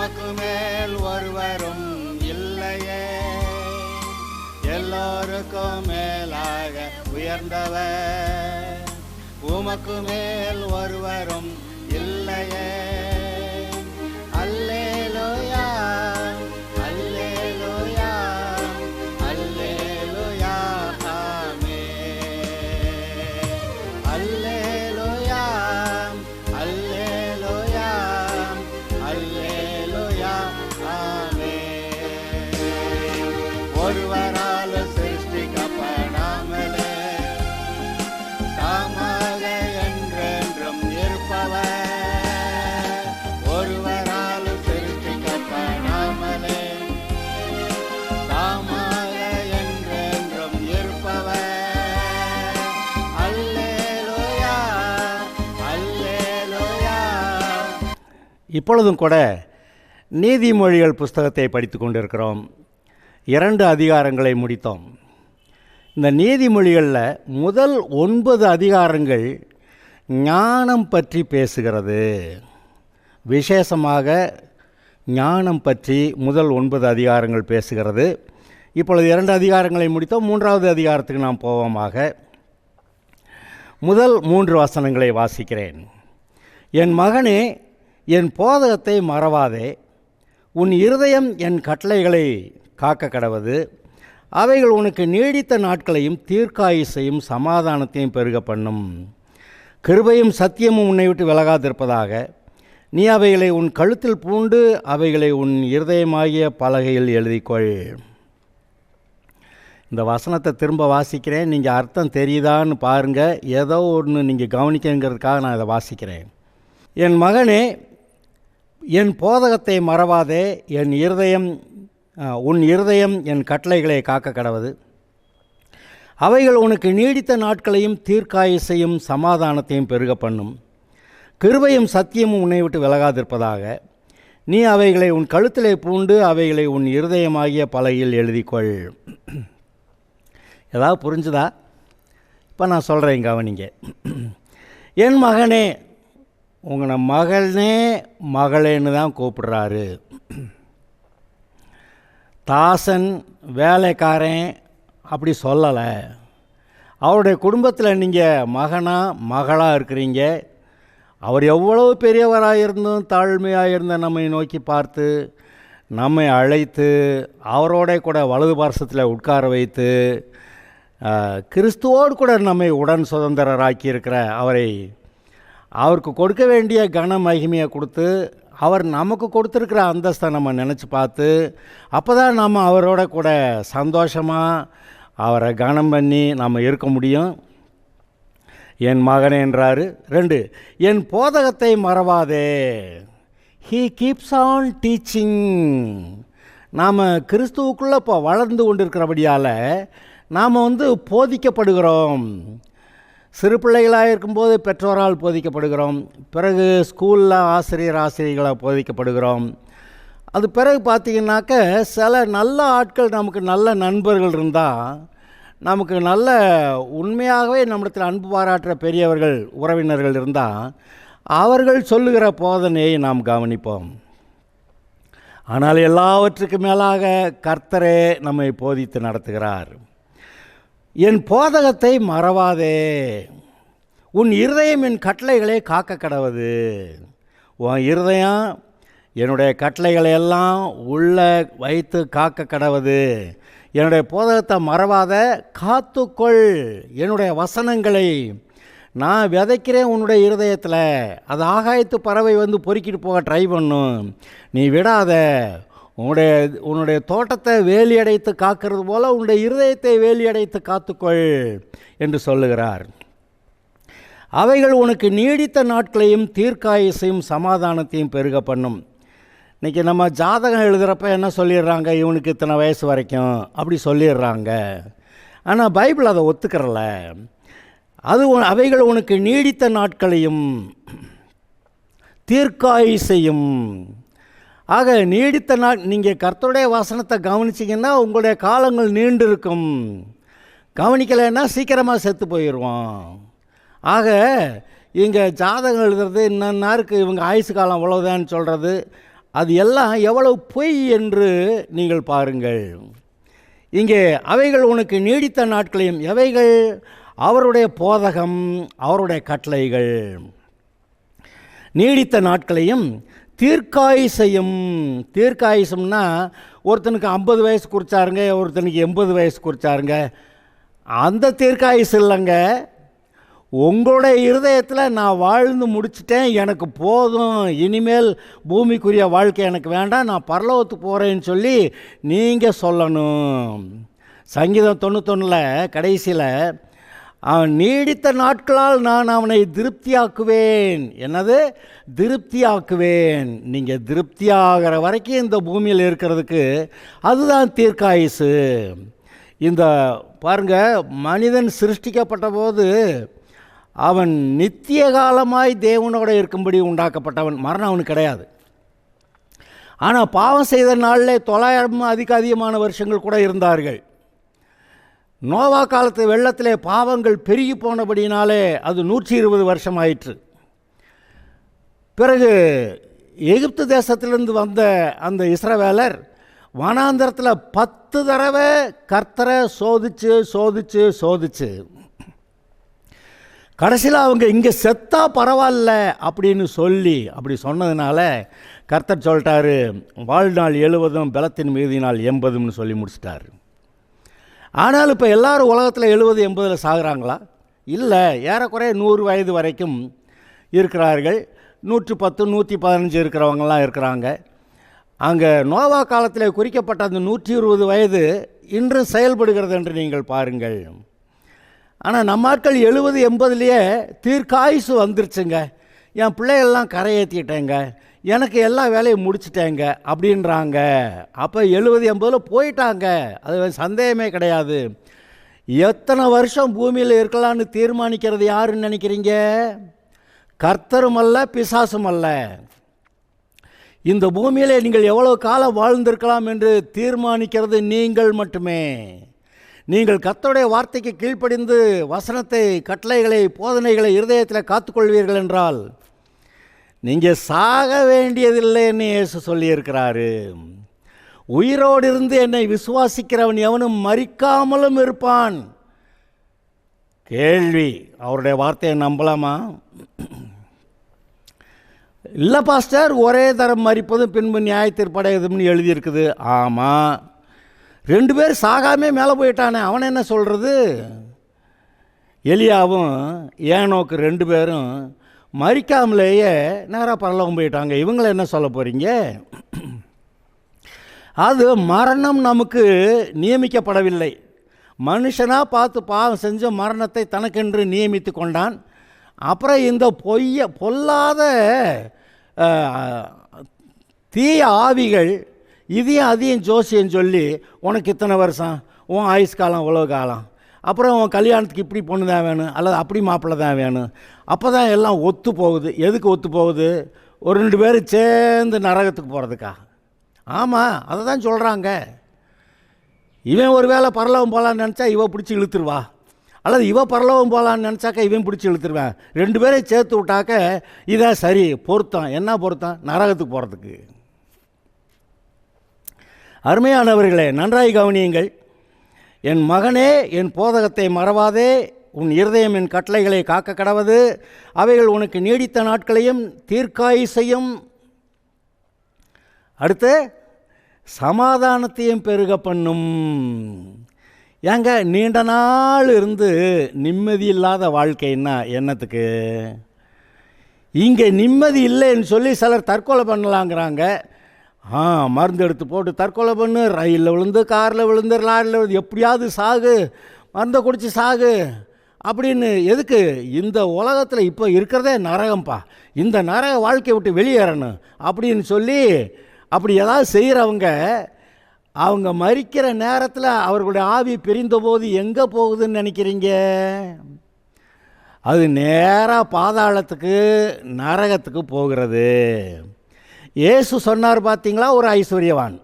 உமக்கு மேல் ஒருவரும் இல்லையே, எல்லோருக்கும் மேலாக உயர்ந்தவர். உமக்கு மேல் ஒருவரும் இல்லையே. அல்லேலூயா, அல்லேலூயா, அல்லேலூயா, ஆமென். அல்லேலூயா, அல்லேலூயா, அல்லேலூயா, ஆமென். ஒருவரால் சிருஷ்டிக்கப்படாமலே தாமாக என்றென்றும் இருப்பவர். ஒருவரால் சிருஷ்டிக்கப்படாமலே தாமாக என்றென்றும் இருப்பவர். அல்லேலூயா, அல்லேலூயா. இப்பொழுதும் கூட நீதிமொழிகள் புஸ்தகத்தை படித்து கொண்டிருக்கிறோம். 2 அதிகாரங்களை முடித்தோம். இந்த நீதிமொழிகளில் முதல் 9 அதிகாரங்கள் ஞானம் பற்றி பேசுகிறது. விசேஷமாக ஞானம் பற்றி முதல் 9 அதிகாரங்கள் பேசுகிறது. இப்பொழுது 2 அதிகாரங்களை முடித்தோம். 3வது அதிகாரத்துக்கு நாம் போவோமாக. முதல் 3 வசனங்களை வாசிக்கிறேன். என் மகனே, என் போதகத்தை மறவாதே, உன் இருதயம் என் கட்டளைகளை காக்க கடவது. அவைகள் உனக்கு நீடித்த நாட்களையும் தீர்க்காயுசையும் சமாதானத்தையும் பெருக பண்ணும். கிருபையும் சத்தியமும் உன்னை விட்டு விலகாதிருப்பதாக. நீ அவைகளை உன் கழுத்தில் பூண்டு அவைகளை உன் இருதயமாகிய பலகையில் எழுதிக்கொள். இந்த வசனத்தை திரும்ப வாசிக்கிறேன். நீங்கள் அர்த்தம் தெரியுதான்னு பாருங்கள். ஏதோ ஒன்று நீங்கள் கவனிக்கங்கிறதுக்காக நான் இதை வாசிக்கிறேன். என் மகனே, என் போதகத்தை மறவாதே, உன் இருதயம் என் கட்டளைகளை காக்க கடவது. அவைகள் உனக்கு நீடித்த நாட்களையும் தீர்க்காயுசையும் சமாதானத்தையும் பெருக பண்ணும். கிருபையும் சத்தியமும் உன்னை விட்டு விலகாதிருப்பதாக. நீ அவைகளை உன் கழுத்திலே பூண்டு அவைகளை உன் இருதயமாகிய பலகையில் எழுதிக்கொள். ஏதாவது புரிஞ்சுதா? இப்போ நான் சொல்கிறேன், கவனிங்க. என் மகனே, உங்களை மகனே மகளேன்னு தான் கூப்பிடுறாரு. தாசன், வேலைக்காரன் அப்படி சொல்லலை. அவருடைய குடும்பத்தில் நீங்கள் மகனாக மகளாக இருக்கிறீங்க. அவர் எவ்வளவு பெரியவராக இருந்தும் தாழ்மையாக இருந்த நம்மை நோக்கி பார்த்து நம்மை அழைத்து அவரோட கூட வலது பார்சத்தில் உட்கார வைத்து கிறிஸ்துவோடு கூட நம்மை உடன் சுதந்திரராக்கி இருக்கிற அவருக்கு கொடுக்க வேண்டிய கன மகிமையை கொடுத்து அவர் நமக்கு கொடுத்துருக்கிற அந்தஸ்தை நம்ம நினச்சி பார்த்து அப்போ தான் நம்ம அவரோட கூட சந்தோஷமாக அவரை கனம் பண்ணி நம்ம இருக்க முடியும். என் மகனே என்றார். 2, என் போதகத்தை மறவாதே. He keeps on teaching. நாம் கிறிஸ்துவுக்குள்ளே இப்போ வளர்ந்து கொண்டிருக்கிறபடியால் நாம் போதிக்கப்படுகிறோம். சிறு பிள்ளைகளாக இருக்கும்போது பெற்றோரால் போதிக்கப்படுகிறோம். பிறகு ஸ்கூலில் ஆசிரியர்களாக போதிக்கப்படுகிறோம். அது பிறகு பார்த்திங்கனாக்க சில நல்ல ஆட்கள், நமக்கு நல்ல நண்பர்கள் இருந்தால், நமக்கு நல்ல உண்மையாகவே நம்மிடத்தில் அன்பு பாராட்டுற பெரியவர்கள் உறவினர்கள் இருந்தால் அவர்கள் சொல்லுகிற போதனையை நாம் கவனிப்போம். ஆனால் எல்லாவற்றுக்கு மேலாக கர்த்தரே நம்மை போதித்து நடத்துகிறார். என் போதகத்தை மறவாதே, உன் இருதயம் என் கட்டளைகளை காக்க கடவது. உன் இருதயம் என்னுடைய கட்டளைகளை எல்லாம் உள்ளே வைத்து காக்க கடவது. என்னுடைய போதகத்தை மறவாத, காத்துக்கொள். என்னுடைய வசனங்களை நான் விதைக்கிறேன் உன்னுடைய இருதயத்தில். அது ஆகாயத்து பறவை பொறுக்கிட்டு போக ட்ரை பண்ணும். நீ விடாத. உன்னுடைய தோட்டத்தை வேலி அடைத்து காக்கிறது போல் உன்னுடைய இருதயத்தை வேலி அடைத்து காத்துக்கொள் என்று சொல்லுகிறார். அவைகள் உனக்கு நீடித்த நாட்களையும் தீர்க்காயுசையும் சமாதானத்தையும் பெருக பண்ணும். இன்றைக்கி நம்ம ஜாதகம் எழுதுகிறப்ப என்ன சொல்லிடுறாங்க, இவனுக்கு இத்தனை வயசு வரைக்கும் அப்படி சொல்லிடுறாங்க. ஆனால் பைபிள் அதை ஒத்துக்கிறல. அவைகள் உனக்கு நீடித்த நாட்களையும் தீர்க்காயுசையும். ஆக நீடித்த நீங்கள் கர்த்தருடைய வசனத்தை கவனிச்சிங்கன்னா உங்களுடைய காலங்கள் நீண்டு இருக்கும். கவனிக்கலைன்னா சீக்கிரமாக செத்து போயிடுவோம். ஆக இங்கே ஜாதகம் எழுதுறது இன்னன்னாருக்கு இவங்க ஆயுசு காலம் அவ்வளோதான்னு சொல்கிறது, அது எல்லாம் எவ்வளவு பொய் என்று நீங்கள் பாருங்கள். இங்கே அவைகள் உனக்கு நீடித்த நாட்களையும், எவைகள்? அவருடைய போதகம், அவருடைய கட்டளைகள். நீடித்த நாட்களையும் தீர்க்காயுசையும். தீர்க்காயுசம்னா ஒருத்தனுக்கு 50 வயசு குறிச்சாருங்க, ஒருத்தனுக்கு 80 வயசு குறிச்சாருங்க. அந்த தீர்க்காயுசு இல்லைங்க. உங்களுடைய இருதயத்தில் நான் வாழ்ந்து முடிச்சிட்டேன், எனக்கு போதும், இனிமேல் பூமிக்குரிய வாழ்க்கை எனக்கு வேண்டாம், நான் பரலோகத்துக்கு போகிறேன்னு சொல்லி நீங்கள் சொல்லணும். சங்கீதம் 91 கடைசியில் அவன் நீடித்த நாட்களால் நான் அவனை திருப்தியாக்குவேன். என்னது? திருப்தியாக்குவேன். நீங்கள் திருப்தியாகிற வரைக்கும் இந்த பூமியில் இருக்கிறதுக்கு அதுதான் தீர்க்காயுசு. இந்த பாருங்க, மனிதன் சிருஷ்டிக்கப்பட்ட போது அவன் நித்திய காலமாய் தேவனோடு இருக்கும்படி உண்டாக்கப்பட்டவன். மரணம் அவனுக்கு கிடையாது. ஆனால் பாவம் செய்த நாளில் 900 அதிகமான வருஷங்கள் கூட இருந்தார்கள். நோவா காலத்து வெள்ளத்திலே பாவங்கள் பெருகி போனபடினாலே அது 120 வருஷம் ஆயிற்று. பிறகு எகிப்து தேசத்திலிருந்து வந்த அந்த இஸ்ரவேலர் வனாந்தரத்தில் 10 தடவை கர்த்தரை சோதிச்சு கடைசியில் அவங்க இங்கே செத்தா பரவாயில்ல அப்படின்னு அப்படி சொன்னதுனால கர்த்தர் சொல்லிட்டாரு, வாழ்நாள் 70 பலத்தின் மீதினால் 80ன்னு சொல்லி முடிச்சிட்டாரு. ஆனால் இப்போ எல்லாரும் உலகத்தில் 70 80 சாகுறாங்களா? இல்லை, ஏறக்குறைய 100 வயது வரைக்கும் இருக்கிறார்கள். 110 115 இருக்கிறவங்களாம் இருக்கிறாங்க. அங்கே நோவா காலத்தில் குறிக்கப்பட்ட அந்த 120 வயது இன்றும் செயல்படுகிறது என்று நீங்கள் பாருங்கள். ஆனால் நம்ம ஆட்கள் 70 80லேயே தீர்க்காயுசு வந்துருச்சுங்க. என் பிள்ளைகள்லாம் கரையேற்றிட்டேங்க, எனக்கு எல்லா வேலையும் முடிச்சிட்டேங்க அப்படின்றாங்க. அப்போ 70 80 போயிட்டாங்க, அது சந்தேகமே கிடையாது. எத்தனை வருஷம் பூமியில் இருக்கலான்னு தீர்மானிக்கிறது யாருன்னு நினைக்கிறீங்க? கர்த்தரும் அல்ல, பிசாசும் அல்ல. இந்த பூமியிலே நீங்கள் எவ்வளோ காலம் வாழ்ந்திருக்கலாம் என்று தீர்மானிக்கிறது நீங்கள் மட்டுமே. நீங்கள் கர்த்தருடைய வார்த்தைக்கு கீழ்ப்படிந்து வசனத்தை, கட்டளைகளை, போதனைகளை இருதயத்தில் காத்துக்கொள்வீர்கள் என்றால் நீங்கள் சாக வேண்டியதில்லைன்னு இயேசு சொல்லியிருக்கிறாரு. உயிரோடு இருந்து என்னை விசுவாசிக்கிறவன் எவனும் மரிக்காமலும் இருப்பான். கேள்வி, அவருடைய வார்த்தையை நம்பலாமா? இல்லை பாஸ்டர், ஒரே தரம் மரிப்பதும் பின்பு நியாயத்தீர்ப்படையதும்னு எழுதியிருக்குது. ஆமாம், 2 பேர் சாகாமே மேலே போயிட்டானே, அவன் என்ன சொல்கிறது? எலியாவும் ஏனோக்கு 2 பேரும் மரிக்காமலேயே நேராக பரலோகம் போயிட்டாங்க. இவங்களை என்ன சொல்ல போகிறீங்க? அது மரணம் நமக்கு நியமிக்கப்படவில்லை. மனுஷனாக பார்த்து பாவம் செஞ்ச மரணத்தை தனக்கென்று நியமித்து கொண்டான். அப்புறம் இந்த பொல்லாத தீய ஆவிகள் இதையும் அதையும் ஜோசியம் சொல்லி, உனக்கு இத்தனை வருஷம், உன் ஆயுஷ் காலம் இவ்வளோ காலம், அப்புறம் உன் கல்யாணத்துக்கு இப்படி பொண்ணு தான் வேணும், அல்லது அப்படி மாப்பிள்ளை தான் வேணும். அப்போ தான் எல்லாம் ஒத்து போகுது. எதுக்கு ஒத்து போகுது? ஒரு 2 பேர் சேர்ந்து நரகத்துக்கு போகிறதுக்கா? ஆமாம், அதை தான் சொல்கிறாங்க. இவன் ஒரு வேளை பரலோகம் போகலான்னு நினச்சா இவ பிடிச்சி இழுத்துருவா, அல்லது இவ பரலோகம் போகலான்னு நினச்சாக்கா இவன் பிடிச்சி இழுத்துருவேன். 2 பேரை சேர்த்து விட்டாக்க இதான் சரி பொருத்தம். என்ன பொருத்தம்? நரகத்துக்கு போகிறதுக்கு. அருமையானவர்களே, நன்றாய் கவனியுங்கள். என் மகனே, என் போதகத்தை மறவாதே, உன் இருதயம் என் கட்டளைகளை காக்க கடவது. அவைகள் உனக்கு நீடித்த நாட்களையும் தீர்க்காயுசையும், அடுத்து சமாதானத்தையும் பெருக பண்ணும். ஏங்க, நீண்ட நாள் இருந்து நிம்மதி இல்லாத வாழ்க்கைன்னா என்னத்துக்கு? இங்கே நிம்மதி இல்லைன்னு சொல்லி சிலர் தற்கொலை பண்ணலாங்கிறாங்க. மருந்து எடுத்து போட்டு தற்கொலை பண்ணு, ரயிலில் விழுந்து, காரில் விழுந்து, லாரியில் விழுந்து, எப்படியாவது சாகு, மருந்தை குடித்து சாகு அப்படின்னு. எதுக்கு? இந்த உலகத்தில் இப்போ இருக்கிறதே நரகம்ப்பா, இந்த நரக வாழ்க்கையை விட்டு வெளியேறணும் அப்படின்னு சொல்லி அப்படி ஏதாவது செய்கிறவங்க, அவங்க மரிக்கிற நேரத்தில் அவர்களுடைய ஆவி பிரிந்த போது எங்கே போகுதுன்னு நினைக்கிறீங்க? அது நேராக பாதாளத்துக்கு, நரகத்துக்கு போகிறது. இயேசு சொன்னார் பார்த்தீங்களா, ஒரு ஐஸ்வர்யவான்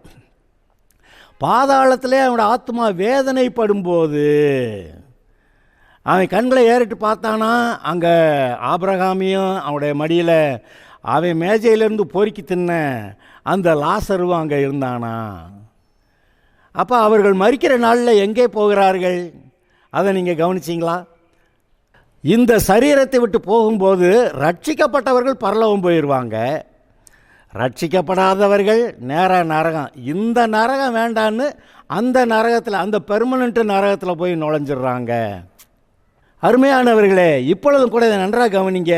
பாதாளத்திலே அவனோட ஆத்மா வேதனைப்படும்போது அவன் கண்களை ஏறிட்டு பார்த்தானா, அங்கே ஆபிரகாமையும் அவனுடைய மடியில் அவன் மேஜையிலேருந்து பொறுக்கி தின்ன அந்த லாசருவும் அங்கே இருந்தானா? அப்போ அவர்கள் மரிக்கிற நாளில் எங்கே போகிறார்கள்? அதை நீங்கள் கவனிச்சிங்களா? இந்த சரீரத்தை விட்டு போகும்போது ரட்சிக்கப்பட்டவர்கள் பரலோகம் போயிடுவாங்க, ரட்சிக்கப்படாதவர்கள் நேராக நரகம். இந்த நரகம் வேண்டான்னு அந்த நரகத்தில், அந்த பெர்மனண்ட் நரகத்தில் போய் நுழைஞ்சிடுறாங்க. அருமையானவர்களே, இப்பொழுதும் கூட இதை நன்றாக கவனிங்க.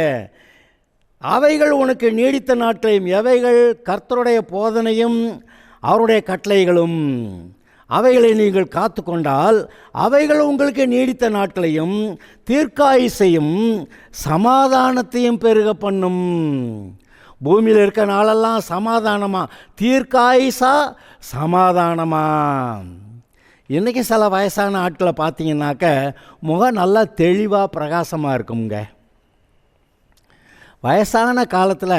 அவைகள் உனக்கு நீடித்த நாட்களையும், எவைகள்? கர்த்தருடைய போதனையும் அவருடைய கட்டளைகளும். அவைகளை நீங்கள் காத்து கொண்டால் அவைகள் உங்களுக்கு நீடித்த நாட்களையும் தீர்க்காயுசையும் சமாதானத்தையும் பெருக பண்ணும். பூமியில் இருக்க நாளெல்லாம் சமாதானமா? தீர்க்காயுசா சமாதானமா? இன்றைக்கி சில வயசான ஆட்களை பார்த்தீங்கன்னாக்க முகம் நல்லா தெளிவாக பிரகாசமாக இருக்குங்க. வயசான காலத்தில்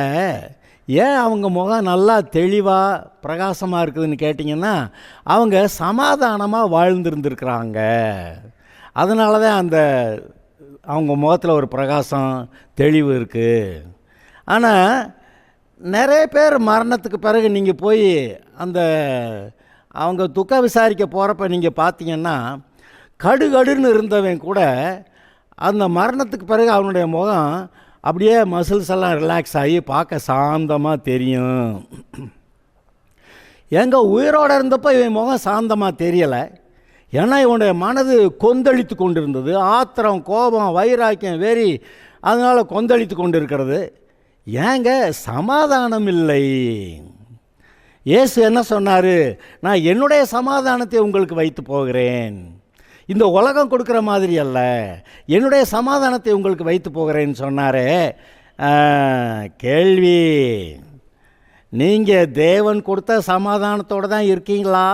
ஏன் அவங்க முகம் நல்லா தெளிவாக பிரகாசமாக இருக்குதுன்னு கேட்டிங்கன்னா, அவங்க சமாதானமாக வாழ்ந்துருந்துருக்குறாங்க. அதனால தான் அந்த அவங்க முகத்தில் ஒரு பிரகாசம், தெளிவு இருக்குது. ஆனால் நிறைய பேர் மரணத்துக்கு பிறகு நீங்கள் போய் அந்த அவங்க துக்க விசாரிக்க போகிறப்ப நீங்கள் பார்த்தீங்கன்னா, கடுகடுன்னு இருந்தவன் கூட அந்த மரணத்துக்கு பிறகு அவனுடைய முகம் அப்படியே மசில்ஸ் எல்லாம் ரிலாக்ஸ் ஆகி பார்க்க சாந்தமாக தெரியும். எங்கே உயிரோடு இருந்தப்போ இவன் முகம் சாந்தமாக தெரியலை. ஏன்னா இவனுடைய மனது கொந்தளித்து கொண்டு இருந்தது. ஆத்திரம், கோபம், வைராக்கியம், வெறி, அதனால் கொந்தளித்து கொண்டு இருக்கிறது. ஏங்க சமாதானம் இல்லை. இயேசு என்ன சொன்னார்? நான் என்னுடைய சமாதானத்தை உங்களுக்கு வைத்து போகிறேன், இந்த உலகம் கொடுக்குற மாதிரி அல்ல, என்னுடைய சமாதானத்தை உங்களுக்கு வைத்து போகிறேன்னு சொன்னாரே. கேள்வி, நீங்கள் தேவன் கொடுத்த சமாதானத்தோடு தான் இருக்கீங்களா?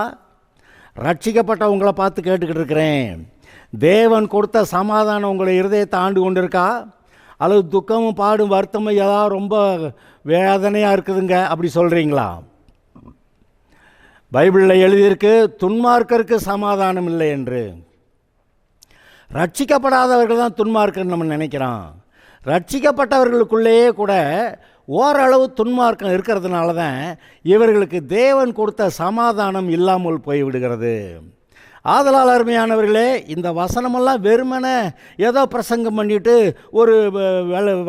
ரட்சிக்கப்பட்டவங்களை பார்த்து கேட்டுக்கிட்டு இருக்கிறேன். தேவன் கொடுத்த சமாதானம் உங்களை இருதயத்தை ஆண்டு கொண்டு இருக்கா? அல்லது துக்கமும் பாடும் வருத்தமும் ஏதாவது ரொம்ப வேதனையாக இருக்குதுங்க அப்படி சொல்கிறீங்களா? பைபிளில் எழுதியிருக்கு, துன்மார்க்கருக்கு சமாதானம் இல்லை என்று. ரட்சிக்கப்படாதவர்கள் தான் துன்மார்க்கன்னு நம்ம நினைக்கிறோம். ரட்சிக்கப்பட்டவர்களுக்குள்ளேயே கூட ஓரளவு துன்மார்க்கம் இருக்கிறதுனால தான் இவர்களுக்கு தேவன் கொடுத்த சமாதானம் இல்லாமல் போய்விடுகிறது. ஆதலால் அருமையானவர்களே, இந்த வசனமெல்லாம் வெறுமனே ஏதோ பிரசங்கம் பண்ணிவிட்டு ஒரு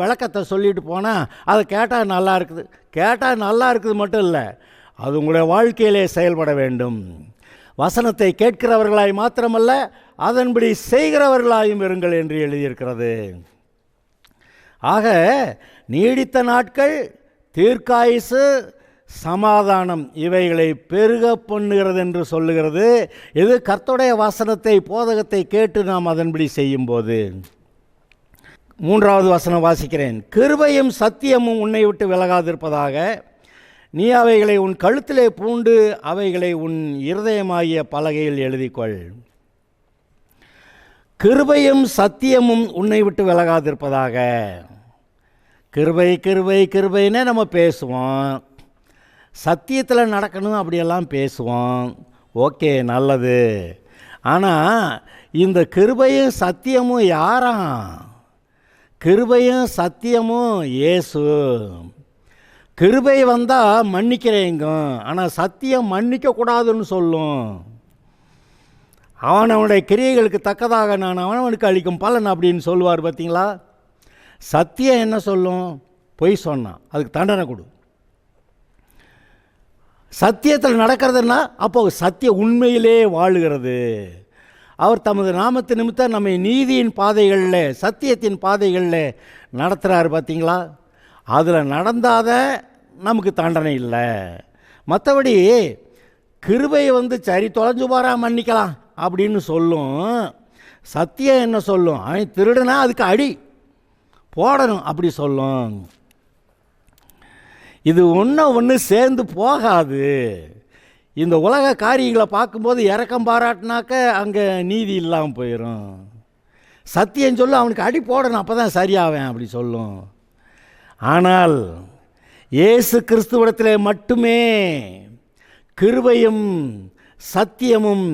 விளக்கத்தை சொல்லிட்டு போனால் அதை கேட்டால் நல்லா இருக்குது. கேட்டால் நல்லா இருக்குது மட்டும் இல்லை, அது உங்களுடைய வாழ்க்கையிலே செயல்பட வேண்டும். வசனத்தை கேட்கிறவர்களாய் மாத்திரமல்ல, அதன்படி செய்கிறவர்களாயும் இருங்கள் என்று எழுதியிருக்கிறது. ஆக நீடித்த நாட்கள், தீர்க்காயுசு, சமாதானம் இவைகளை பெருக பண்ணுகிறது என்று சொல்லுகிறது. இது கர்த்தருடைய வசனத்தை, போதகத்தை கேட்டு நாம் அதன்படி செய்யும்போது. 3வது வசனம் வாசிக்கிறேன். கிருபையும் சத்தியமும் உன்னை விட்டு விலகாதிருப்பதாக, நீ அவைகளை உன் கழுத்திலே பூண்டு அவைகளை உன் இருதயமாகிய பலகையில் எழுதிக்கொள். கிருபையும் சத்தியமும் உன்னை விட்டு விலகாதிருப்பதாக. கிருபை கிருபை கிருபைன்னே நம்ம பேசுவோம், சத்தியத்தில் நடக்கணும் அப்படியெல்லாம் பேசுவோம். ஓகே, நல்லது. ஆனால் இந்த கிருபையும் சத்தியமும் யாராம்? கிருபையும் சத்தியமும் இயேசு. கிருபை வந்தால் மன்னிக்கிறேங்க, ஆனால் சத்தியம் மன்னிக்கக்கூடாதுன்னு சொல்லும். அவனுடைய கிரியைகளுக்கு தக்கதாக நான் அவனுக்கு அளிக்கும் பலன் அப்படின்னு சொல்லுவார் பார்த்தீங்களா? சத்தியம் என்ன சொல்லும்? பொய் சொன்னான், அதுக்கு தண்டனை கொடு. சத்தியத்தில் நடக்கிறதுனா அப்போ சத்திய உண்மையிலே வாழுகிறது. அவர் தமது நாமத்து நிமித்தம் நம்மை நீதியின் பாதைகளில், சத்தியத்தின் பாதைகளில் நடத்துகிறார் பார்த்தீங்களா? அதில் நடந்தாத நமக்கு தண்டனை இல்லை. மற்றபடி கிருபை சரி தொலைஞ்சு போகிறா மன்னிக்கலாம் அப்படின்னு சொல்லும். சத்தியம் என்ன சொல்லும்? அவன் திருடுனா அதுக்கு அடி போடணும் அப்படி சொல்லும். இது ஒன்று சேர்ந்து போகாது. இந்த உலக காரியங்களை பார்க்கும்போது இரக்கம் பாராட்டினாக்க அங்கே நீதி இல்லாமல் போயிடும். சத்தியம் சொல்லும், அவனுக்கு அடி போடணும், அப்போ தான் சரியாவேன் அப்படி சொல்லும். ஆனால் இயேசு கிறிஸ்துவிடத்திலே மட்டுமே கிருபையும் சத்தியமும்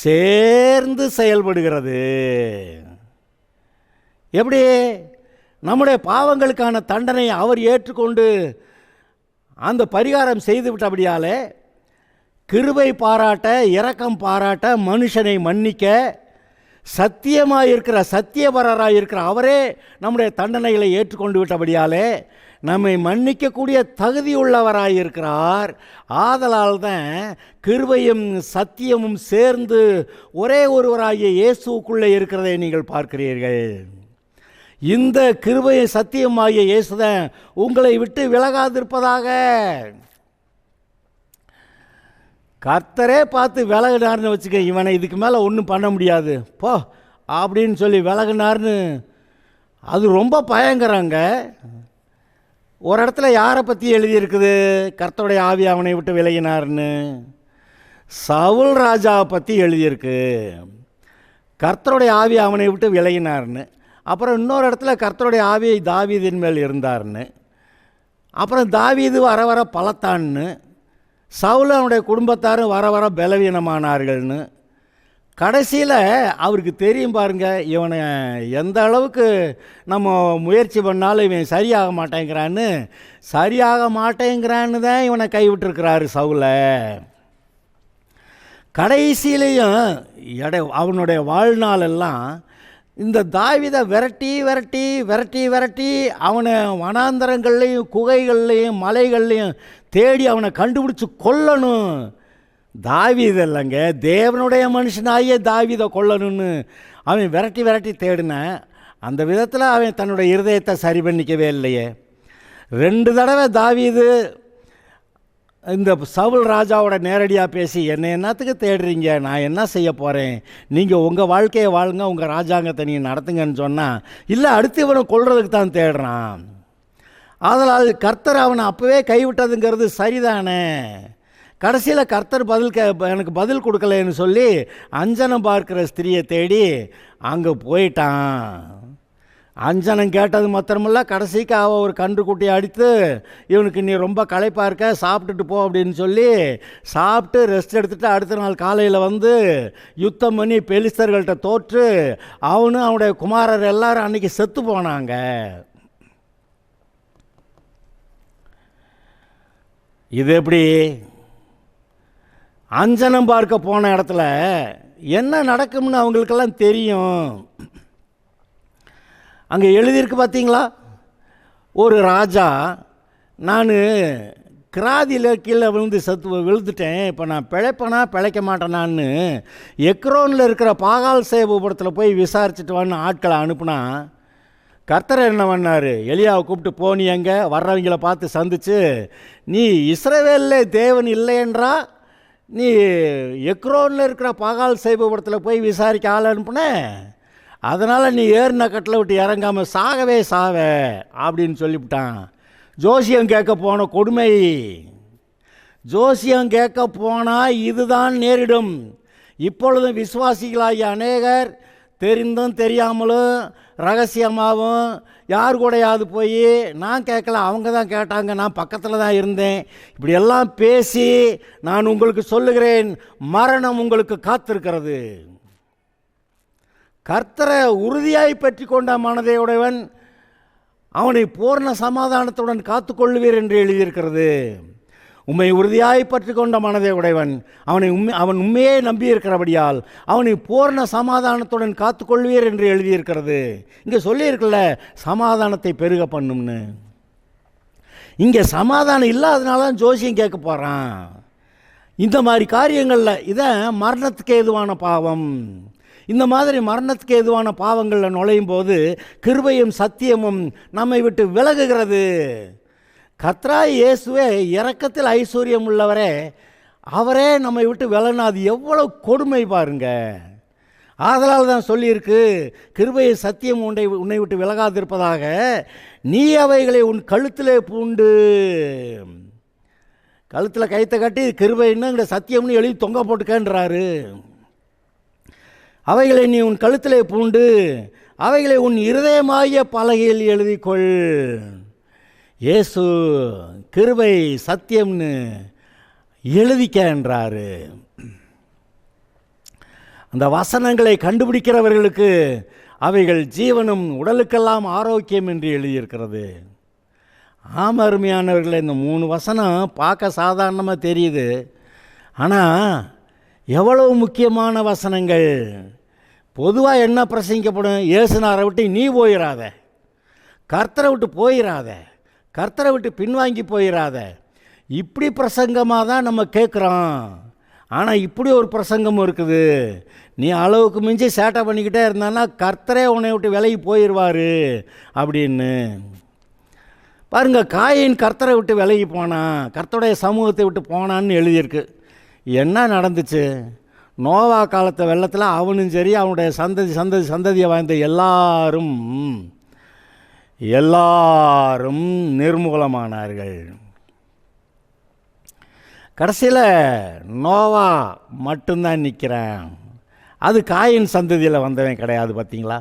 சேர்ந்து செயல்படுகிறது. எப்படி? நம்முடைய பாவங்களுக்கான தண்டனை அவர் ஏற்றுக்கொண்டு அந்த பரிகாரம் செய்து விட்டபடியாலே கிருபை பாராட்ட, இரக்கம் பாராட்ட, மனுஷனை மன்னிக்க சத்தியமாக இருக்கிற சத்தியபரராக இருக்கிற அவரே நம்முடைய தண்டனைகளை ஏற்றுக்கொண்டு விட்டபடியாலே நம்மை மன்னிக்கக்கூடிய தகுதியுள்ளவராக இருக்கிறார். ஆதலால் தான் கிருபையும் சத்தியமும் சேர்ந்து ஒரே ஒருவராகிய இயேசுக்குள்ளே இருக்கிறதை நீங்கள் பார்க்கிறீர்கள். இந்த கிருபையும் சத்தியமாகிய இயேசுதான் உங்களை விட்டு விலகாதிருப்பதாக. கர்த்தரே பார்த்து விலகினார்னு வச்சுக்க, இவனை இதுக்கு மேலே ஒன்றும் பண்ண முடியாது போ அப்படின்னு சொல்லி விலகினார்னு, அது ரொம்ப பயங்கரங்க. ஒரு இடத்துல யாரை பற்றி எழுதியிருக்குது, கர்த்தருடைய ஆவி அவனை விட்டு விலகினார்னு? சவுல் ராஜாவை பற்றி எழுதியிருக்கு, கர்த்தருடைய ஆவி அவனை விட்டு விலகினார்னு. அப்புறம் இன்னொரு இடத்துல கர்த்தருடைய ஆவி தாவீதின் மேல் இருந்தார்னு. அப்புறம் தாவீது வர வர பலத்தான்னு, சவுல் அவனுடைய குடும்பத்தாரும் வர வர பலவீனமானார்கள்னு. கடைசியில் அவருக்கு தெரியும் பாருங்க, இவனை எந்த அளவுக்கு நம்ம முயற்சி பண்ணாலும் இவன் சரியாக மாட்டேங்கிறான்னு தான் இவனை கைவிட்டிருக்கிறாரு சவுலை. கடைசியிலையும் அவனுடைய வாழ்நாளெல்லாம் இந்த தாவீதை விரட்டி விரட்டி விரட்டி விரட்டி அவனை வனாந்தரங்கள்லையும் குகைகள்லையும் மலைகள்லையும் தேடி அவனை கண்டுபிடிச்சி கொல்லணும். தாவீது இல்லைங்க, தேவனுடைய மனுஷனாகிய தாவீதை கொல்லணும்னு அவன் விரட்டி விரட்டி தேடினேன். அந்த விதத்தில் அவன் தன்னுடைய இருதயத்தை சரி பண்ணிக்கவே இல்லையே. 2 தடவை தாவீது இந்த சவுல் ராஜாவோட நேரடியாக பேசி, என்னை என்னத்துக்கு தேடுறீங்க, நான் என்ன செய்ய போகிறேன், நீங்கள் உங்கள் வாழ்க்கையை வாழுங்க, உங்கள் ராஜாங்கத்தை நீங்கள் நடத்துங்கன்னு சொன்னால், இல்லை அடுத்து இவனை கொல்றதுக்கு தான் தேடுறான். அதனால் கர்த்தர் அவனை அப்போவே கைவிட்டதுங்கிறது சரிதானே. கடைசியில் கர்த்தர் எனக்கு பதில் கொடுக்கலன்னு சொல்லி அஞ்சனம் பார்க்குற ஸ்திரியை தேடி அங்கே போயிட்டான். அஞ்சனம் கேட்டது மாத்திரமில்ல, கடைசிக்கு அவள் ஒரு கன்றுக்குட்டியை அடித்து, இவனுக்கு நீ ரொம்ப களைப்பாக இருக்க, சாப்பிட்டுட்டு போ அப்படின்னு சொல்லி சாப்பிட்டு ரெஸ்ட் எடுத்துகிட்டு அடுத்த நாள் காலையில் வந்து யுத்தம் பண்ணி பெலிஸ்தர்கள்ட்ட தோற்று அவனும் அவனுடைய குமாரர் எல்லாரும் அன்றைக்கி செத்து போனாங்க. இது எப்படி? அஞ்சனம் பார்க்க போன இடத்துல என்ன நடக்கும்னு அவங்களுக்கெல்லாம் தெரியும். அங்கே எழுதியிருக்கு பார்த்தீங்களா, ஒரு ராஜா, நான் கிராதியில் கீழே விழுந்துட்டேன், இப்போ நான் பிழைப்பனா பிழைக்க மாட்டேனான்னு எக்ரோனில் இருக்கிற பாகால் சேபுபுரத்தில் போய் விசாரிச்சுட்டு வான்னு ஆட்களை அனுப்புனா, கர்த்தர் என்ன பண்ணார், எலியாவை கூப்பிட்டு போனி எங்கே வர்றவங்களை பார்த்து சந்தித்து, நீ இஸ்ரவேலில் தேவன் இல்லையென்றா நீ எக்ரோனில் இருக்கிற பாகால் சேபுபுரத்தில் போய் விசாரிக்க ஆள் அனுப்புன, அதனால் நீ ஏறின கட்டில் விட்டு இறங்காமல் சாகவே அப்படின்னு சொல்லிவிட்டான். ஜோசியம் கேட்க போன கொடுமை. ஜோசியம் கேட்க போனால் இதுதான் நேரிடும். இப்பொழுதும் விசுவாசிகளாகிய அநேகர் தெரிந்தும் தெரியாமலும் ரகசியமாகவும் யார் கூடயாவது போய், நான் கேட்கல அவங்க தான் கேட்டாங்க, நான் பக்கத்தில் தான் இருந்தேன், இப்படியெல்லாம் பேசி நான் உங்களுக்கு சொல்லுகிறேன், மரணம் உங்களுக்கு காத்திருக்கிறது. கர்த்தரை உறுதியாய் பற்றி கொண்ட மனதையுடையவன் அவனை பூர்ண சமாதானத்துடன் காத்துக்கொள்ளுவீர் என்று எழுதியிருக்கிறது. உம்மை உறுதியாய் பற்றி கொண்ட மனதை உடையவன் அவன் உண்மையே நம்பியிருக்கிறபடியால் அவனை பூர்ண சமாதானத்துடன் காத்துக்கொள்வீர் என்று எழுதியிருக்கிறது. இங்கே சொல்லியிருக்கல சமாதானத்தை பெருக பண்ணும்னு. இங்கே சமாதானம் இல்லாதனால தான் ஜோசியம் கேட்க போகிறான். இந்த மாதிரி காரியங்களில் இதான் மரணத்துக்கு ஏதுவான பாவம். இந்த மாதிரி மரணத்துக்கு ஏதுவான பாவங்களில் நுழையும் போது கிருபையும் சத்தியமும் நம்மை விட்டு விலகுகிறது. கர்த்தராய் இயேசுவே இரக்கத்தில் ஐஸ்வர்யம் உள்ளவரே, அவரே நம்மை விட்டு விலகினா அது எவ்வளவு கொடுமை பாருங்க. ஆதலால் தான் சொல்லியிருக்கு, கிருபையை சத்தியம் உன்னை விட்டு விலகாதிருப்பதாக நீ அவைகளை உன் கழுத்திலே பூண்டு. கழுத்தில் கைத்தை கட்டி கிருபைன்னு இங்கே சத்தியம்னு எழுதி தொங்க போட்டுக்கன்றாரு. அவைகளை நீ உன் கழுத்திலே பூண்டு அவைகளை உன் இருதயமாகிய பலகையில் எழுதிக்கொள். இயேசு கிருபை சத்தியம்னு எழுதிக்கன்றாரு. அந்த வசனங்களை கண்டுபிடிக்கிறவர்களுக்கு அவைகள் ஜீவனும் உடலுக்கெல்லாம் ஆரோக்கியம் என்று எழுதியிருக்கிறது. ஆம் அருமையானவர்களே, இந்த 3 வசனம் பார்க்க சாதாரணமாக தெரியுது. ஆனால் எவ்வளவு முக்கியமான வசனங்கள். பொதுவாக என்ன பிரசங்கிக்கப்படும்? இயேசுநாரை விட்டு நீ போயிடாத, கர்த்தரை விட்டு போயிடாத, கர்த்தரை விட்டு பின்வாங்கி போயிடாத. இப்படி பிரசங்கமாக தான் நம்ம கேட்குறோம். ஆனால் இப்படி ஒரு பிரசங்கமும் இருக்குது. நீ அளவுக்கு மிஞ்சி சேட்டை பண்ணிக்கிட்டே இருந்தான்னா கர்த்தரே உன்னை விட்டு விலகி போயிடுவார் அப்படின்னு. பாருங்க, காயின் கர்த்தரை விட்டு விலகி போனான், கர்த்தருடைய சமூகத்தை விட்டு போனான்னு எழுதியிருக்கு. என்ன நடந்துச்சு? நோவா காலத்து வெள்ளத்தில் அவனும் சரி, அவனுடைய சந்ததியை வாழ்ந்த எல்லாரும் நிர்மூலமானார்கள். கடைசியில் நோவா மட்டும்தான் நிற்கிறான். அது காயின் சந்ததியில் வந்தவன் கிடையாது. பார்த்தீங்களா,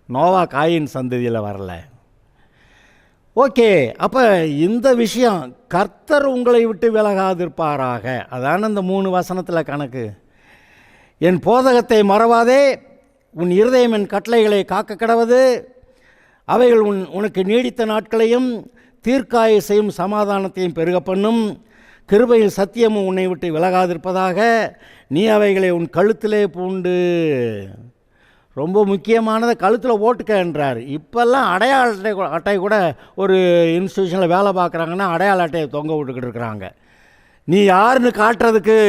நோவா காயின் சந்ததியில் வரல. ஓகே, அப்போ இந்த விஷயம் கர்த்தர் உங்களை விட்டு விலகாதிருப்பாராக, அதான இந்த 3 வசனத்தில் கணக்கு. என் போதகத்தை மறவாதே, உன் இருதயம் என் கட்டளைகளை காக்க கடவது, அவைகள் உனக்கு நீடித்த நாட்களையும் தீர்க்காயுசையும் சமாதானத்தையும் பெருக பண்ணும், கிருபையில் சத்தியமும் உன்னை விட்டு விலகாதிருப்பதாக, நீ அவைகளை உன் கழுத்திலே பூண்டு. ரொம்ப முக்கியமானதை கழுத்தில் ஓட்டுக்க என்றார். இப்போல்லாம் அடையாள அட்டை கூட ஒரு இன்ஸ்டியூஷனில் வேலை பார்க்குறாங்கன்னா அடையாள அட்டையை தொங்க விட்டுக்கிட்டு இருக்கிறாங்க. நீ யாருன்னு காட்டுறதுக்கு,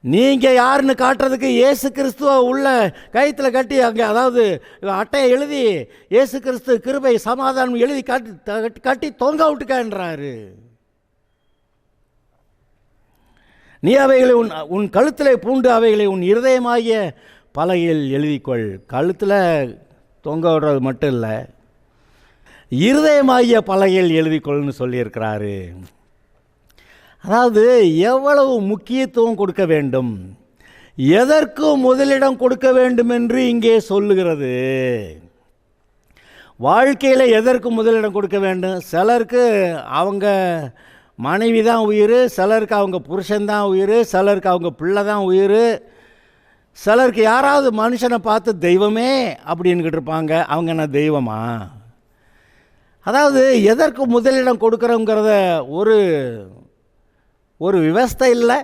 நீங்கள் யாருன்னு காட்டுறதுக்கு இயேசு கிறிஸ்துவ உள்ள கயிற்றில் கட்டி அங்கே, அதாவது அட்டையை எழுதி இயேசு கிறிஸ்து கிருபை சமாதானம் எழுதி கட்டி தொங்க விட்டுக்கன்றாரு. நீ அவைகளை உன் கழுத்திலே பூண்டு, அவைகளை உன் இருதயமாகிய பலகையில் எழுதிக்கொள். கழுத்தில் தொங்க விடுறது மட்டும் இல்லை, இருதயமாகிய பலகையில் எழுதிக்கொள்னு சொல்லியிருக்கிறாரு. அதாவது எவ்வளவு முக்கியத்துவம் கொடுக்க வேண்டும், எதற்கு முதலிடம் கொடுக்க வேண்டும் என்று இங்கே சொல்லுகிறது. வாழ்க்கையில் எதற்கு முதலிடம் கொடுக்க வேண்டும்? சிலருக்கு அவங்க மனைவி தான் உயிர், சிலருக்கு அவங்க புருஷன்தான் உயிர், சிலருக்கு அவங்க பிள்ளை தான் உயிர், சிலருக்கு யாராவது மனுஷனை பார்த்து தெய்வமே அப்படின்னுக்கிட்டு இருப்பாங்க. அவங்க என்ன தெய்வமா? அதாவது எதற்கு முதலிடம் கொடுக்குறோங்கிறத ஒரு விவஸ்தை இல்லை.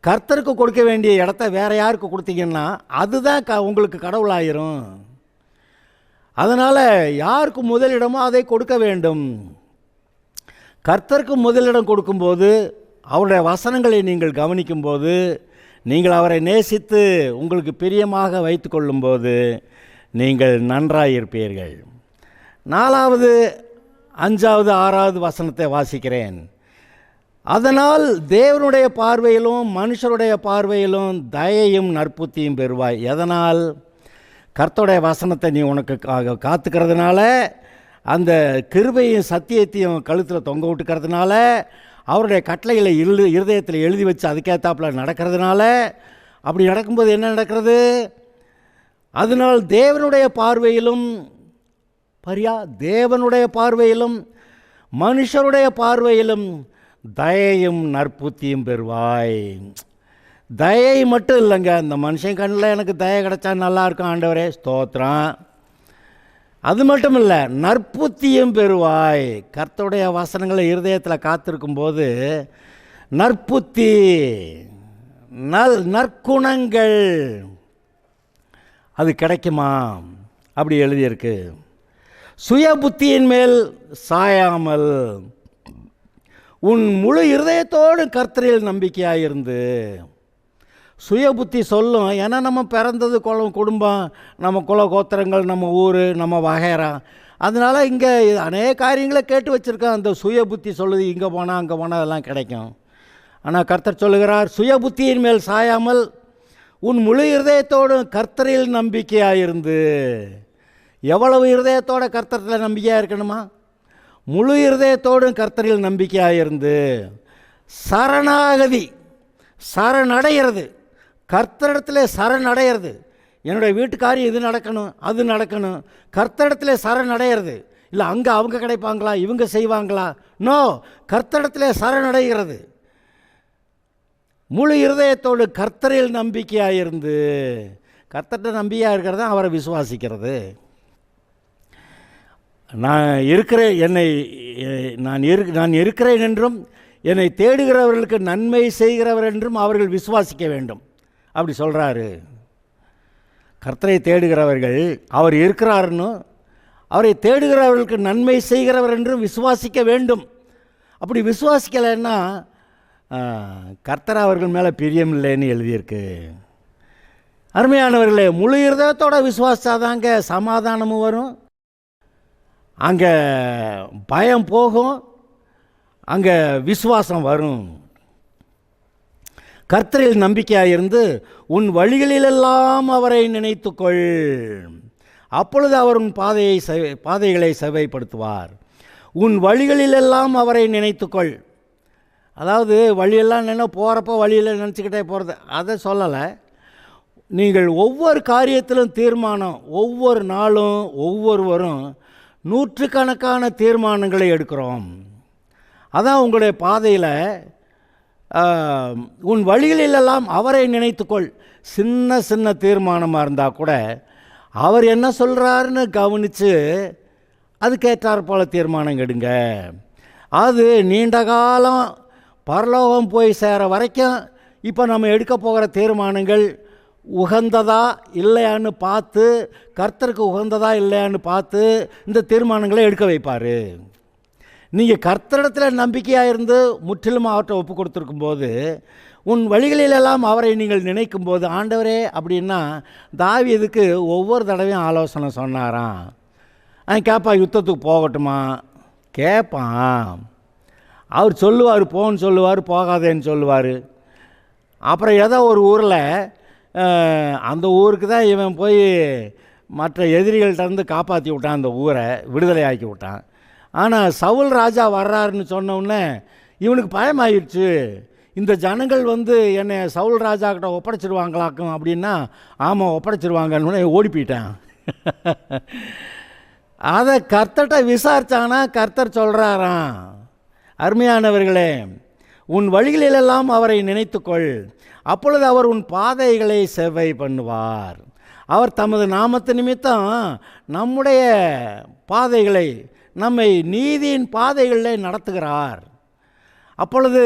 கர்த்தருக்கு கொடுக்க வேண்டிய இடத்த வேறு யாருக்கு கொடுத்தீங்கன்னா அதுதான் உங்களுக்கு கடவுளாயிரும். அதனால் யாருக்கு முதலிடமோ அதை கொடுக்க வேண்டும். கர்த்தருக்கு முதலிடம் கொடுக்கும்போது, அவருடைய வசனங்களை நீங்கள் கவனிக்கும்போது, நீங்கள் அவரை நேசித்து உங்களுக்கு பிரியமாக வைத்து கொள்ளும்போது நீங்கள் நன்றாயிருப்பீர்கள். 4வது 5வது 6வது வசனத்தை வாசிக்கிறேன். அதனால் தேவனுடைய பார்வையிலும் மனுஷருடைய பார்வையிலும் தயையும் நற்புத்தியும் பெறுவாய். எதனால்? கர்த்தருடைய வசனத்தை நீ உனக்கு காத்துக்கிறதுனால, அந்த கிருபையும் சத்தியத்தையும் கழுத்தில் தொங்க விட்டுக்கிறதுனால, அவருடைய கட்டளைகளை இருதயத்தில் எழுதி வச்சு அதுக்கேற்றாப்பில் நடக்கிறதுனால, அப்படி நடக்கும்போது என்ன நடக்கிறது? அதனால் தேவனுடைய பார்வையிலும் தேவனுடைய பார்வையிலும் மனுஷருடைய பார்வையிலும் தயையும் நற்புத்தியும் பெறுவாய். தயை மட்டும் இல்லைங்க, இந்த மனுஷன் கண்ணில் எனக்கு தயை கிடச்சா நல்லாயிருக்கும் ஆண்டவரே, ஸ்தோத்திரம். அது மட்டும் இல்லை, நற்புத்தியும் பெறுவாய். கர்த்தருடைய வசனங்களை இருதயத்தில் காத்திருக்கும்போது நற்புத்தி, நற்குணங்கள் அது கிடைக்குமா? அப்படி எழுதியிருக்கு. சுய புத்தியின் மேல் சாயாமல் உன் முழு இருதயத்தோடு கர்த்தரில் நம்பிக்கையாயிருந்து. சுய புத்தி சொல்லும், ஏன்னா நம்ம பிறந்தது குடும்பம், நம்ம கோத்திரங்கள், நம்ம ஊர், நம்ம வகைரா, அதனால் இங்கே அநேக காரியங்களை கேட்டு வச்சுருக்கோம். அந்த சுய புத்தி சொல்லுது இங்கே போனால் அங்கே போனால் அதெல்லாம் கிடைக்கும். ஆனால் கர்த்தர் சொல்லுகிறார், சுய புத்தியின் மேல் சாயாமல் உன் முழு இருதயத்தோடு கர்த்தரில் நம்பிக்கையாயிருந்து. எவ்வளவு இருதயத்தோட கர்த்தரில் நம்பிக்கையாக இருக்கணுமா? முழு இருதயத்தோடும் கர்த்தரில் நம்பிக்கையாயிருந்து சரணாகதி, சரணடைகிறது, கர்த்தரிடத்தில் சரணடைகிறது. என்னுடைய வீட்டுக்காரி இது நடக்கணும், அது நடக்கணும், கர்த்தரிடத்தில் சரணடைகிறது. இல்லை அங்கே அவங்க கிடைப்பாங்களா, இவங்க செய்வாங்களா? நோ, கர்த்தரிடத்தில் சரணடைகிறது. முழு இருதயத்தோடு கர்த்தரில் நம்பிக்கையாயிருந்து. கர்த்தர்கிட்ட நம்பிக்கையாக இருக்கிறது தான் அவரை விசுவாசிக்கிறது. நான் இருக்கிறேன் என்றும் என்னை தேடுகிறவர்களுக்கு நன்மை செய்கிறவர் என்றும் அவர்கள் விசுவாசிக்க வேண்டும். அப்படி சொல்கிறாரு. கர்த்தரை தேடுகிறவர்கள் அவர் இருக்கிறாருன்னு, அவரை தேடுகிறவர்களுக்கு நன்மை செய்கிறவர் என்றும் விசுவாசிக்க வேண்டும். அப்படி விசுவாசிக்கலைன்னா கர்த்தர் அவர்கள் மேலே பிரியம் இல்லைன்னு எழுதியிருக்கு. அருமையானவர்களே, முழு இருதயத்தோட விசுவாசாதாங்க சமாதானமும் வரும், அங்கே பயம் போகும், அங்கே விசுவாசம் வரும். கர்த்தரில் நம்பிக்கையாக இருந்து உன் வழிகளிலெல்லாம் அவரை நினைத்துக்கொள், அப்பொழுது அவர் உன் பாதைகளை செவ்வைப்படுத்துவார். உன் வழிகளிலெல்லாம் அவரை நினைத்துக்கொள். அதாவது வழியெல்லாம் போகிறப்போ வழியில் நினச்சிக்கிட்டே போகிறது அதை சொல்லலை. நீங்கள் ஒவ்வொரு காரியத்திலும் தீர்மானம், ஒவ்வொரு நாளும் ஒவ்வொருவரும் நூற்றுக்கணக்கான தீர்மானங்களை எடுக்கிறோம். அதான் உங்களுடைய பாதையில் உன் வழிகளிலெல்லாம் அவரை நினைத்துக்கொள். சின்ன சின்ன தீர்மானமாக இருந்தால் கூட அவர் என்ன சொல்கிறாருன்னு கவனித்து அதுக்கேற்றாற் போல் தீர்மானம் எடுங்க. அது நீண்ட காலம் பரலோகம் போய் சேர வரைக்கும் இப்போ நம்ம எடுக்க போகிற தீர்மானங்கள் உகந்ததா இல்லையான்னு பார்த்து, கர்த்தருக்கு உகந்ததா இல்லையான்னு பார்த்து இந்த தீர்மானங்களை எடுக்க வைப்பார். நீங்கள் கர்த்தரிடத்தில் நம்பிக்கையாக இருந்து முற்றிலும் அவற்றை ஒப்பு கொடுத்துருக்கும்போது, உன் வழிகளிலெல்லாம் அவரை நீங்கள் நினைக்கும்போது, ஆண்டவரே அப்படின்னா தாவீதுக்கு ஒவ்வொரு தடவையும் ஆலோசனை சொன்னாராம். அவன் கேட்பான், யுத்தத்துக்கு போகட்டுமா கேட்பான். அவர் சொல்லுவார், போன்னு சொல்லுவார், போகாதேன்னு சொல்லுவார். அப்புறம் ஏதோ ஒரு ஊரில் அந்த ஊருக்கு தான் இவன் போய் மற்ற எதிரிகள்கிட்டருந்து காப்பாற்றி விட்டான், அந்த ஊரை விடுதலை ஆக்கி விட்டான். ஆனால் சவுல் ராஜா வர்றாருன்னு சொன்னோடனே இவனுக்கு பயமாயிடுச்சு. இந்த ஜனங்கள் என்னை சவுல் ராஜா கிட்ட ஒப்படைச்சிடுவாங்களாக்கும் அப்படின்னா, ஆமாம் ஒப்படைச்சிடுவாங்கன்னு ஓடி போயிட்டான். அதை கர்த்தர்கிட்ட விசாரித்தானா கர்த்தர் சொல்கிறாராம், அருமையானவர்களே, உன் வழிகளிலெல்லாம் அவரை நினைத்துக்கொள், அப்பொழுது அவர் உன் பாதைகளை செவ்வை பண்ணுவார். அவர் தமது நாமத்து நிமித்தம் நம்முடைய பாதைகளை, நம்மை நீதியின் பாதைகளில் நடத்துகிறார். அப்பொழுது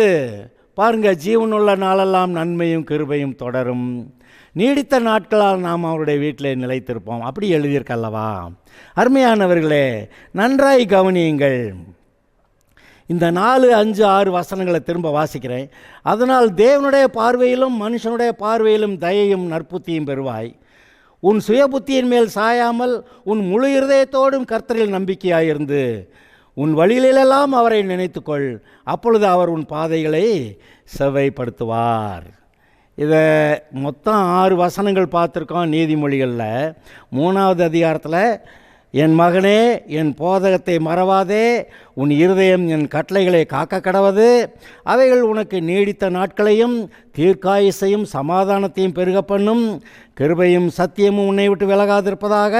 பாருங்கள், ஜீவனுள்ள நாளெல்லாம் நன்மையும் கிருபையும் தொடரும், நீடித்த நாட்களால் நாம் அவருடைய வீட்டில் நிலைத்திருப்போம். அப்படி எழுதியிருக்கல்லவா? அருமையானவர்களே, நன்றாய் கவனியுங்கள். இந்த 4, 5, 6 வசனங்களை திரும்ப வாசிக்கிறேன். அதனால் தேவனுடைய பார்வையிலும் மனுஷனுடைய பார்வையிலும் தயையும் நற்புத்தியும் பெறுவாய். உன் சுய புத்தியின் மேல் சாயாமல் உன் முழு இருதயத்தோடும் கர்த்தரில் நம்பிக்கையாயிருந்து உன் வழிகளிலெல்லாம் அவரை நினைத்துக்கொள், அப்பொழுது அவர் உன் பாதைகளை செவ்வைப்படுத்துவார். இதை மொத்தம் 6 வசனங்கள் பார்த்துருக்கோம் நீதிமொழிகளில். 3வது அதிகாரத்தில், என் மகனே என் போதகத்தை மறவாதே, உன் இருதயம் என் கட்டளைகளை காக்க கடவது, அவைகள் உனக்கு நீடித்த நாட்களையும் தீர்க்காயுசையும் சமாதானத்தையும் பெருக பண்ணும், கிருபையும் சத்தியமும் உன்னை விட்டு விலகாதிருப்பதாக.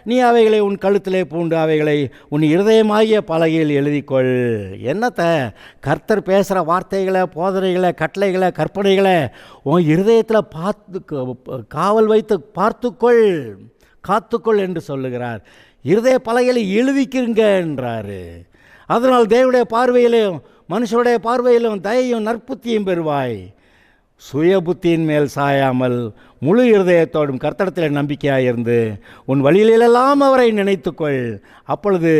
நீ அவைகளை உன் கழுத்திலே பூண்டு அவைகளை உன் இருதயமாகிய பலகையில் எழுதிக்கொள். என்னத்தை கர்த்தர் பேசுகிற வார்த்தைகளை, போதனைகளை, கட்டளைகளை, கற்பனைகளை உன் இருதயத்தில் காவல் வைத்து பார்த்துக்கொள், காத்துக்கொள் என்று சொல்லுகிறார். இருதய பலகையில் எழுதிக்கிறங்க என்றார். அதனால் தேவனுடைய பார்வையிலும் மனுஷனுடைய பார்வையிலும் தயையும் நற்புத்தியும் பெறுவாய். சுய புத்தியின் மேல் சாயாமல் முழு இருதயத்தோடும் கர்த்தரிடத்தில் நம்பிக்கையாயிருந்து உன் வழியிலெல்லாம் அவரை நினைத்துக்கொள், அப்பொழுது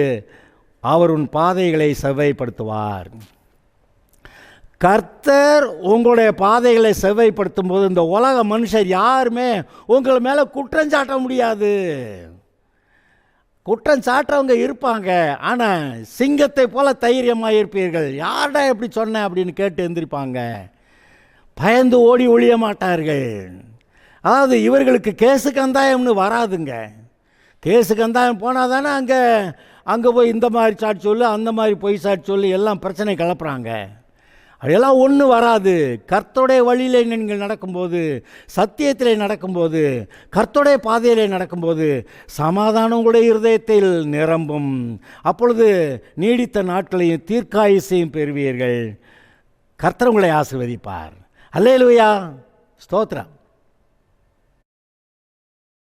அவர் உன் பாதைகளை செவ்வைப்படுத்துவார். கர்த்தர் உங்களுடைய பாதைகளை செவ்வைப்படுத்தும் போது இந்த உலக மனுஷர் யாருமே உங்கள் மேலே குற்றஞ்சாட்ட முடியாது. குற்றம் சாட்டவங்க இருப்பாங்க, ஆனால் சிங்கத்தை போல தைரியமாக இருப்பீர்கள். யார்டா எப்படி சொன்னேன் அப்படின்னு கேட்டு எந்திரிப்பாங்க. பயந்து ஓடி ஒழிய மாட்டார்கள். அதாவது இவர்களுக்கு கேசு கந்தாயம்னு வராதுங்க. கேசு கந்தாயம் போனால் தானே அங்கே போய் இந்த மாதிரி சாட்சி சொல்லு, அந்த மாதிரி பொய் சாட்சி சொல்லி எல்லாம் பிரச்சனை கிளப்புறாங்க. அதெல்லாம் ஒன்றும் வராது. கர்த்தருடைய வழியில் நீங்கள் நடக்கும்போது, சத்தியத்தில் நடக்கும்போது, கர்த்தருடைய பாதையில் நடக்கும்போது சமாதானம் உங்களுடைய இருதயத்தில் நிரம்பும். அப்பொழுது நீடித்த நாட்களையும் தீர்க்காயுசையும் பெறுவீர்கள். கர்த்தர் உங்களை ஆசீர்வதிப்பார். அல்லேலூயா, ஸ்தோத்திரம்.